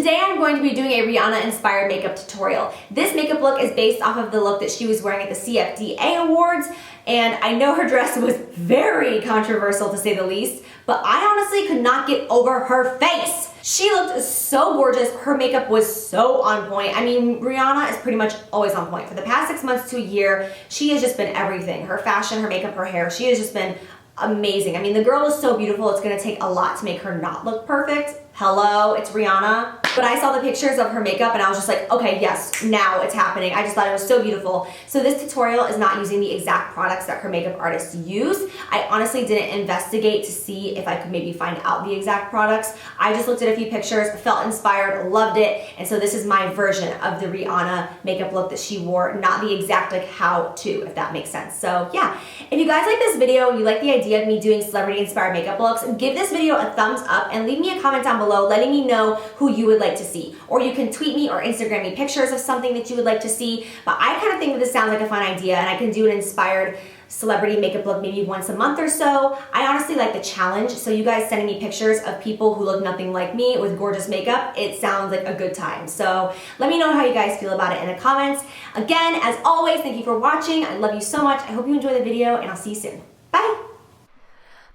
Today I'm going to be doing a Rihanna inspired makeup tutorial. This makeup look is based off of the look that she was wearing at the CFDA Awards, and I know her dress was very controversial to say the least, but I honestly could not get over her face. She looked so gorgeous. Her makeup was so on point. I mean, Rihanna is pretty much always on point. For the past 6 months to a year, she has just been everything. Her fashion, her makeup, her hair, she has just been amazing. I mean, the girl is so beautiful, it's gonna take a lot to make her not look perfect. Hello, it's Rihanna. But I saw the pictures of her makeup and I was just like, okay, yes, now it's happening. I just thought it was so beautiful. So this tutorial is not using the exact products that her makeup artist used. I honestly didn't investigate to see if I could maybe find out the exact products. I just looked at a few pictures, felt inspired, loved it. And so this is my version of the Rihanna makeup look that she wore, not the exact like how to, if that makes sense. So yeah, if you guys like this video and you like the idea of me doing celebrity inspired makeup looks, give this video a thumbs up and leave me a comment down below letting me know who you would like to see. Or you can tweet me or Instagram me pictures of something that you would like to see. But I kind of think that this sounds like a fun idea and I can do an inspired celebrity makeup look maybe once a month or so. I honestly like the challenge, so you guys sending me pictures of people who look nothing like me with gorgeous makeup, it sounds like a good time. So let me know how you guys feel about it in the comments. Again, as always, thank you for watching. I love you so much. I hope you enjoy the video and I'll see you soon. Bye!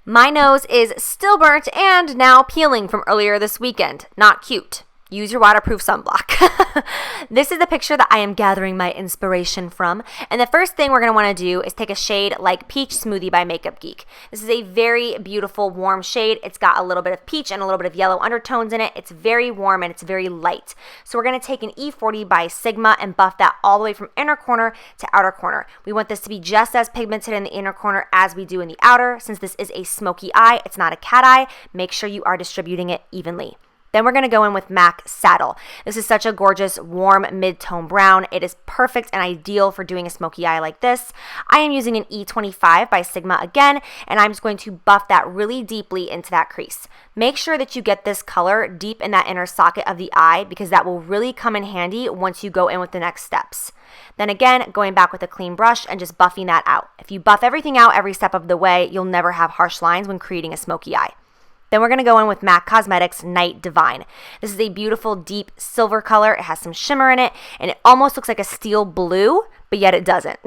My nose is still burnt and now peeling from earlier this weekend. Not cute. Use your waterproof sunblock. This is the picture that I am gathering my inspiration from. And the first thing we're going to want to do is take a shade like Peach Smoothie by Makeup Geek. This is a very beautiful warm shade. It's got a little bit of peach and a little bit of yellow undertones in it. It's very warm and it's very light. So we're going to take an E40 by Sigma and buff that all the way from inner corner to outer corner. We want this to be just as pigmented in the inner corner as we do in the outer. Since this is a smoky eye, it's not a cat eye, make sure you are distributing it evenly. Then we're going to go in with MAC Saddle. This is such a gorgeous, warm, mid-tone brown. It is perfect and ideal for doing a smoky eye like this. I am using an E25 by Sigma again, and I'm just going to buff that really deeply into that crease. Make sure that you get this color deep in that inner socket of the eye because that will really come in handy once you go in with the next steps. Then again, going back with a clean brush and just buffing that out. If you buff everything out every step of the way, you'll never have harsh lines when creating a smoky eye. Then we're going to go in with MAC Cosmetics Night Divine. This is a beautiful deep silver color. It has some shimmer in it and it almost looks like a steel blue, but yet it doesn't.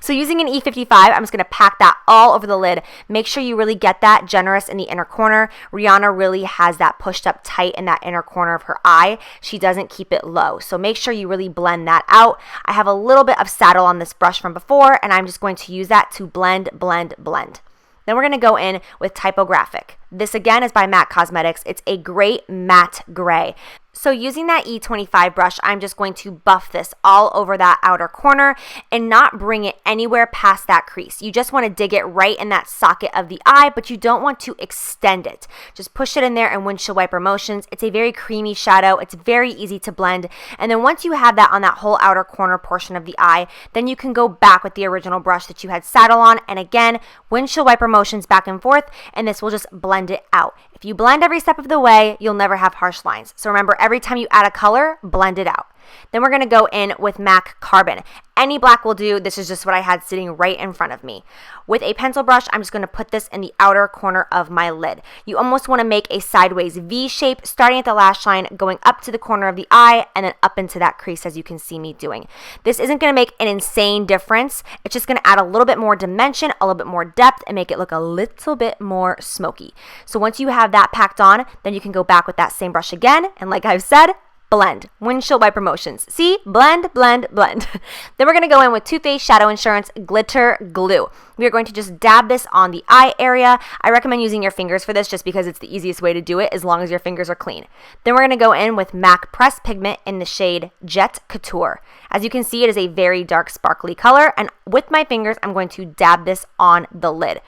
So using an E55, I'm just going to pack that all over the lid. Make sure you really get that generous in the inner corner. Rihanna really has that pushed up tight in that inner corner of her eye. She doesn't keep it low. So make sure you really blend that out. I have a little bit of saddle on this brush from before and I'm just going to use that to blend, blend, blend. Then we're going to go in with Typographic. This again is by MAC Cosmetics. It's a great matte gray. So using that E25 brush, I'm just going to buff this all over that outer corner and not bring it anywhere past that crease. You just want to dig it right in that socket of the eye, but you don't want to extend it. Just push it in there in windshield wiper motions. It's a very creamy shadow. It's very easy to blend. And then once you have that on that whole outer corner portion of the eye, then you can go back with the original brush that you had saddle on. And again, windshield wiper motions back and forth, and this will just blend it out. If you blend every step of the way, you'll never have harsh lines. So remember, every time you add a color, blend it out. Then we're going to go in with MAC Carbon. Any black will do. This is just what I had sitting right in front of me. With a pencil brush, I'm just going to put this in the outer corner of my lid. You almost want to make a sideways V shape, starting at the lash line, going up to the corner of the eye, and then up into that crease as you can see me doing. This isn't going to make an insane difference. It's just going to add a little bit more dimension, a little bit more depth, and make it look a little bit more smoky. So once you have that packed on, then you can go back with that same brush again, and like I've said, blend. Windshield wiper motions. See? Blend, blend, blend. Then we're going to go in with Too Faced Shadow Insurance Glitter Glue. We are going to just dab this on the eye area. I recommend using your fingers for this just because it's the easiest way to do it as long as your fingers are clean. Then we're going to go in with MAC Pressed Pigment in the shade Jet Couture. As you can see, it is a very dark sparkly color, and with my fingers, I'm going to dab this on the lid.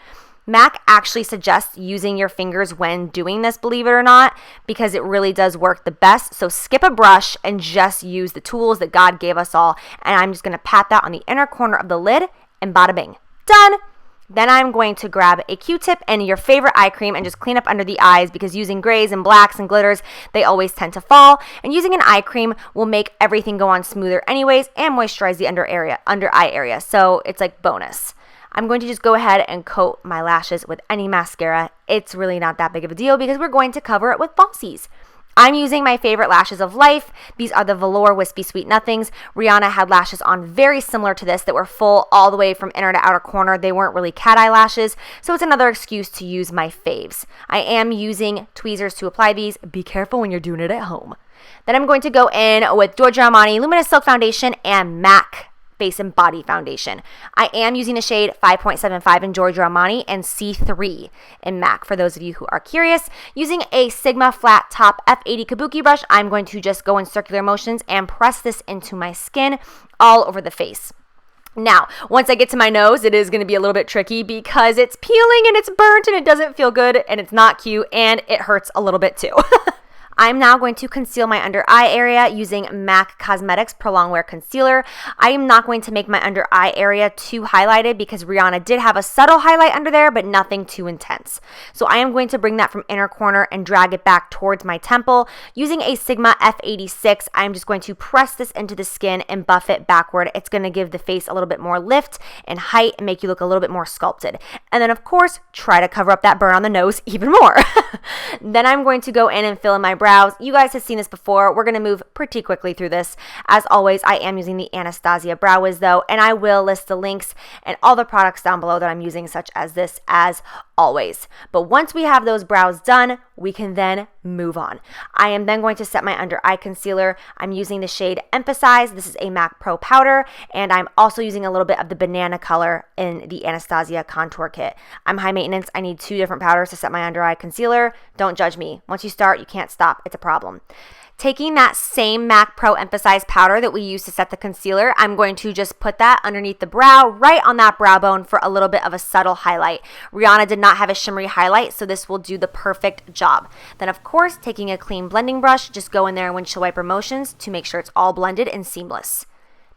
MAC actually suggests using your fingers when doing this, believe it or not, because it really does work the best. So skip a brush and just use the tools that God gave us all. And I'm just going to pat that on the inner corner of the lid and bada bing. Done! Then I'm going to grab a Q-tip and your favorite eye cream and just clean up under the eyes because using grays and blacks and glitters, they always tend to fall. And using an eye cream will make everything go on smoother anyways and moisturize the under eye area. So it's like bonus. I'm going to just go ahead and coat my lashes with any mascara. It's really not that big of a deal because we're going to cover it with falsies. I'm using my favorite lashes of life. These are the Velour Wispy Sweet Nothings. Rihanna had lashes on very similar to this that were full all the way from inner to outer corner. They weren't really cat eye lashes, so it's another excuse to use my faves. I am using tweezers to apply these. Be careful when you're doing it at home. Then I'm going to go in with Giorgio Armani Luminous Silk Foundation and MAC Face and Body Foundation. I am using the shade 5.75 in Giorgio Armani and C3 in MAC for those of you who are curious. Using a Sigma flat top F80 kabuki brush, I'm going to just go in circular motions and press this into my skin all over the face. Now, once I get to my nose, it is going to be a little bit tricky because it's peeling and it's burnt and it doesn't feel good and it's not cute and it hurts a little bit too. I'm now going to conceal my under eye area using MAC Cosmetics Prolong Wear Concealer. I am not going to make my under eye area too highlighted because Rihanna did have a subtle highlight under there, but nothing too intense. So I am going to bring that from inner corner and drag it back towards my temple. Using a Sigma F86, I'm just going to press this into the skin and buff it backward. It's going to give the face a little bit more lift and height and make you look a little bit more sculpted. And then, of course, try to cover up that burn on the nose even more. Then I'm going to go in and fill in my brows. You guys have seen this before. We're going to move pretty quickly through this. As always, I am using the Anastasia Brow Wiz though, and I will list the links and all the products down below that I'm using, such as this, as always. But once we have those brows done, we can then move on. I am then going to set my under eye concealer. I'm using the shade Emphasize. This is a MAC Pro powder, and I'm also using a little bit of the banana color in the Anastasia contour kit. I'm high maintenance. I need 2 different powders to set my under eye concealer. Don't judge me. Once you start, you can't stop. It's a problem. Taking that same MAC Pro Emphasize powder that we used to set the concealer, I'm going to just put that underneath the brow, right on that brow bone for a little bit of a subtle highlight. Rihanna did not have a shimmery highlight, so this will do the perfect job. Then, of course, taking a clean blending brush, just go in there in windshield wiper motions to make sure it's all blended and seamless.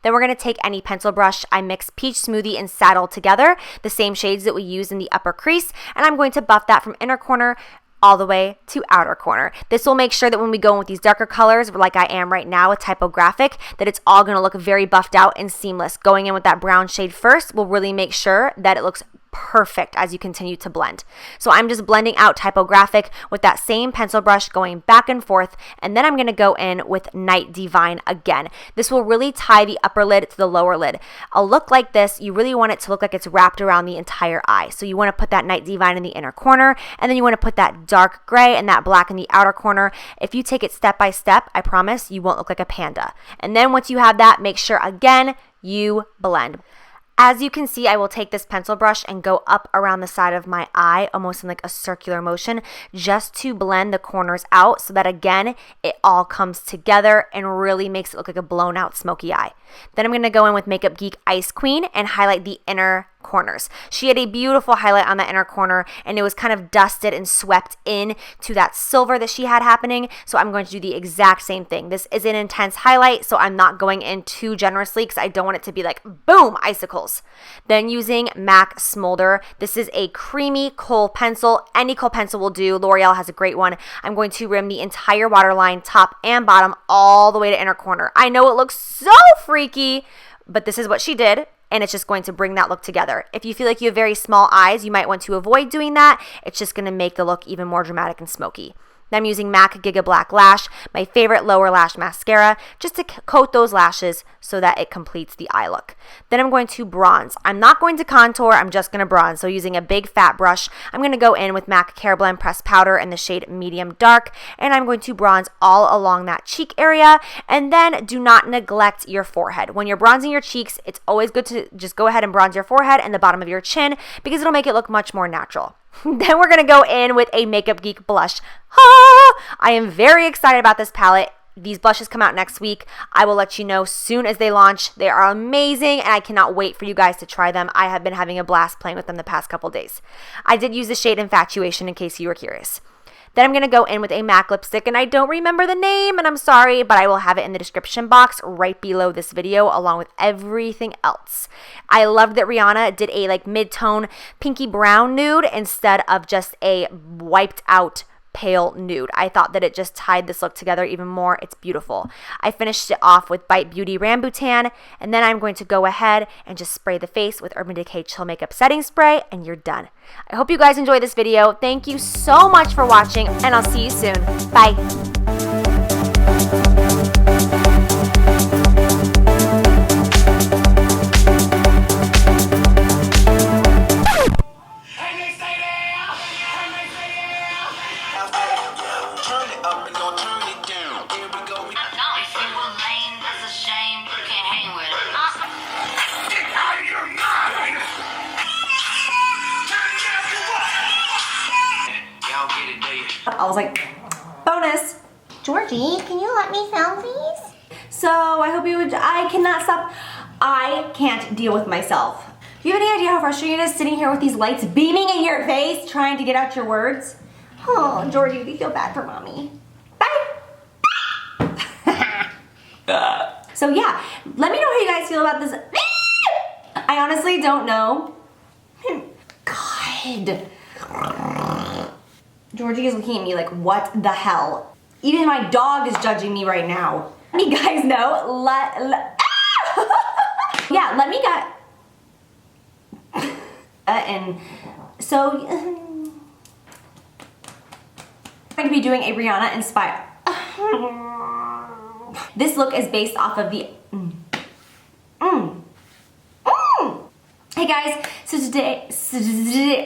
Then we're going to take any pencil brush. I mix Peach Smoothie and Saddle together, the same shades that we use in the upper crease, and I'm going to buff that from inner corner all the way to outer corner. This will make sure that when we go in with these darker colors, like I am right now with Typographic, that it's all going to look very buffed out and seamless. Going in with that brown shade first will really make sure that it looks perfect as you continue to blend. So I'm just blending out Typographic with that same pencil brush, going back and forth, and then I'm going to go in with Night Divine again. This will really tie the upper lid to the lower lid. A look like this, you really want it to look like it's wrapped around the entire eye. So you want to put that Night Divine in the inner corner, and then you want to put that dark gray and that black in the outer corner. If you take it step by step, I promise you won't look like a panda. And then once you have that, make sure again you blend. As you can see, I will take this pencil brush and go up around the side of my eye, almost in like a circular motion, just to blend the corners out so that, again, it all comes together and really makes it look like a blown out smoky eye. Then I'm going to go in with Makeup Geek Ice Queen and highlight the inner corners. She had a beautiful highlight on the inner corner, and it was kind of dusted and swept in to that silver that she had happening. So I'm going to do the exact same thing. This is an intense highlight, so I'm not going in too generously because I don't want it to be like boom, icicles. Then using MAC Smolder, this is a creamy kohl pencil. Any kohl pencil will do. L'Oreal has a great one. I'm going to rim the entire waterline, top and bottom, all the way to inner corner. I know it looks so freaky, but this is what she did, and it's just going to bring that look together. If you feel like you have very small eyes, you might want to avoid doing that. It's just going to make the look even more dramatic and smoky. Then I'm using MAC Giga Black Lash, my favorite lower lash mascara, just to coat those lashes so that it completes the eye look. Then I'm going to bronze. I'm not going to contour, I'm just going to bronze. So using a big fat brush, I'm going to go in with MAC Care Blend Pressed Powder in the shade Medium Dark, and I'm going to bronze all along that cheek area. And then do not neglect your forehead. When you're bronzing your cheeks, it's always good to just go ahead and bronze your forehead and the bottom of your chin because it'll make it look much more natural. Then we're going to go in with a Makeup Geek blush. I am very excited about this palette. These blushes come out next week. I will let you know soon as they launch. They are amazing, and I cannot wait for you guys to try them. I have been having a blast playing with them the past couple days. I did use the shade Infatuation in case you were curious. Then I'm going to go in with a MAC lipstick, and I don't remember the name, and I'm sorry, but I will have it in the description box right below this video along with everything else. I loved that Rihanna did a like mid-tone pinky brown nude instead of just a wiped out pale nude. I thought that it just tied this look together even more. It's beautiful. I finished it off with Bite Beauty Rambutan, and then I'm going to go ahead and just spray the face with Urban Decay Chill Makeup Setting Spray, and you're done. I hope you guys enjoyed this video. Thank you so much for watching, and I'll see you soon. Bye. I was like, bonus. Georgie, can you let me film, please? So I hope you would, I cannot stop. I can't deal with myself. Do you have any idea how frustrating it is sitting here with these lights beaming in your face trying to get out your words? Oh, Georgie, we feel bad for mommy. Bye. So yeah, let me know how you guys feel about this. I honestly don't know. God. Georgie is looking at me like, what the hell? Even my dog is judging me right now. You guys know, yeah, let me get, and so, I'm going to be doing a Rihanna inspired. This look is based off of the, Hey guys, so today,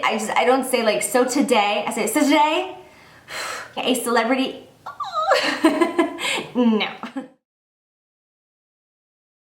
I don't say like, so today, I say, so today, a celebrity, no.